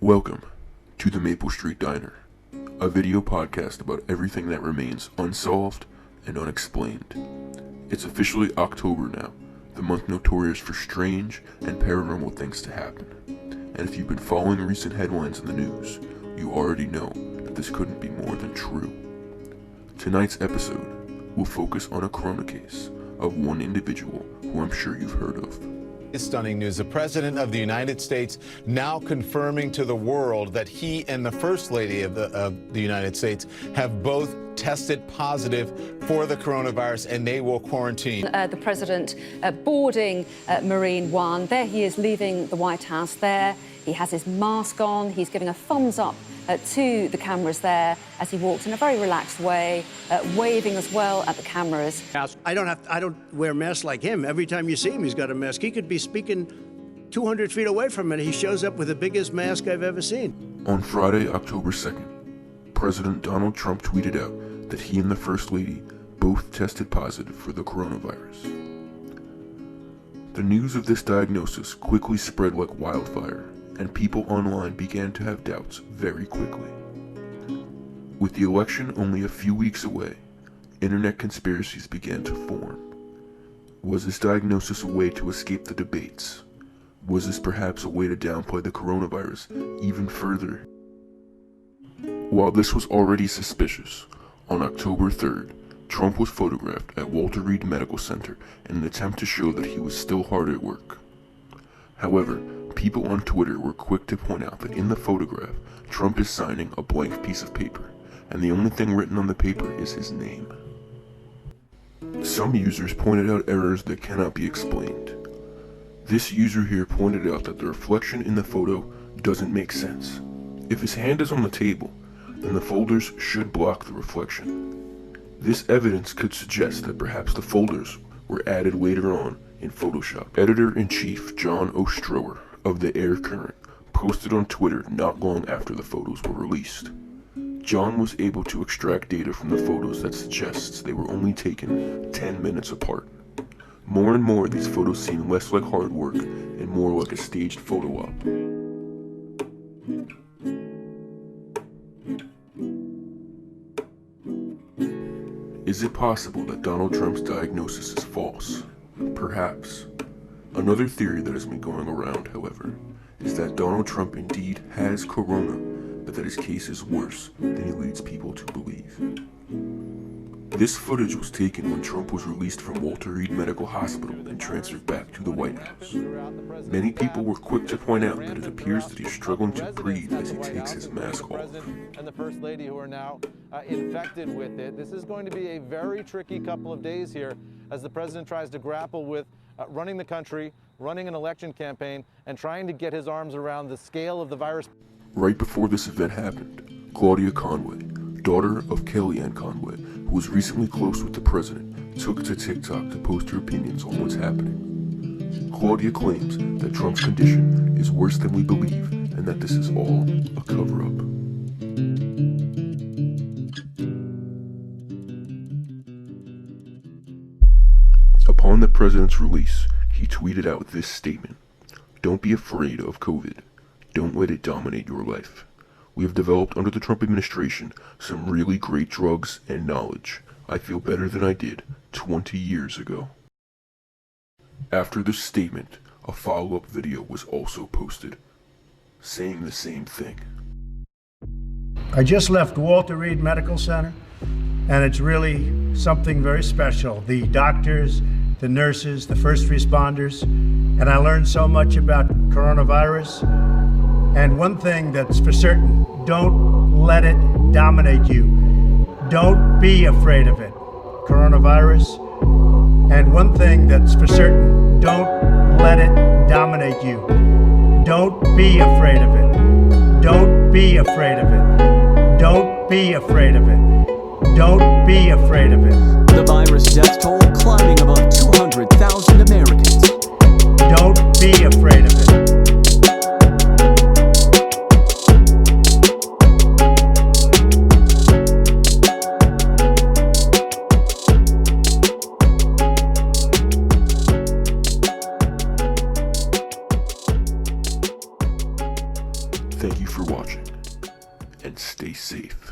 Welcome to the Maple Street Diner, a video podcast about everything that remains unsolved and unexplained. It's officially October now, the month notorious for strange and paranormal things to happen. And if you've been following recent headlines in the news, you already know that this couldn't be more than true. Tonight's episode will focus on a corona case of one individual who I'm sure you've heard of. It's stunning news. The President of the United States now confirming to the world that he and the First Lady of the United States have both tested positive for the coronavirus, and they will quarantine. The President boarding Marine One. There he is leaving the White House there. He has his mask on. He's giving a thumbs up to the cameras there as he walks in a very relaxed way, waving as well at the cameras. I don't wear masks like him. Every time you see him, he's got a mask. He could be speaking 200 feet away from it. He shows up with the biggest mask I've ever seen. On Friday, October 2nd, President Donald Trump tweeted out that he and the First Lady both tested positive for the coronavirus. The news of this diagnosis quickly spread like wildfire, and people online began to have doubts very quickly. With the election only a few weeks away, internet conspiracies began to form. Was this diagnosis a way to escape the debates? Was this perhaps a way to downplay the coronavirus even further? While this was already suspicious, on October 3rd, Trump was photographed at Walter Reed Medical Center in an attempt to show that he was still hard at work. However, people on Twitter were quick to point out that in the photograph, Trump is signing a blank piece of paper, and the only thing written on the paper is his name. Some users pointed out errors that cannot be explained. This user here pointed out that the reflection in the photo doesn't make sense. If his hand is on the table, then the folders should block the reflection. This evidence could suggest that perhaps the folders were added later on in Photoshop. Editor-in-Chief John Ostrower of the Air Current posted on Twitter not long after the photos were released. John was able to extract data from the photos that suggests they were only taken 10 minutes apart. More and more, these photos seem less like hard work and more like a staged photo op. Is it possible that Donald Trump's diagnosis is false? Perhaps. Another theory that has been going around, however, is that Donald Trump indeed has corona, but that his case is worse than he leads people to believe. This footage was taken when Trump was released from Walter Reed Medical Hospital and transferred back to the White House. Many people were quick to point out that it appears that he's struggling to breathe as he takes his mask off. And the First Lady, who are now infected with it. This is going to be a very tricky couple of days here as the President tries to grapple with running the country, running an election campaign, and trying to get his arms around the scale of the virus. Right before this event happened, Claudia Conway, daughter of Kellyanne Conway, who was recently close with the president, took to TikTok to post her opinions on what's happening. Claudia claims that Trump's condition is worse than we believe and that this is all a cover-up. Upon the president's release, he tweeted out this statement: "Don't be afraid of COVID. Don't let it dominate your life. We have developed under the Trump administration some really great drugs and knowledge. I feel better than I did 20 years ago." After this statement, a follow-up video was also posted, saying the same thing. I just left Walter Reed Medical Center, and it's really something very special. The doctors, the nurses, the first responders, and I learned so much about coronavirus. And one thing that's for certain, don't let it dominate you. Don't be afraid of it, coronavirus. And one thing that's for certain, don't let it dominate you. Don't be afraid of it. Don't be afraid of it. Don't be afraid of it. Don't be afraid of it. The virus death toll climbing above 200,000 Americans. Don't be afraid of it. Thank you for watching, and stay safe.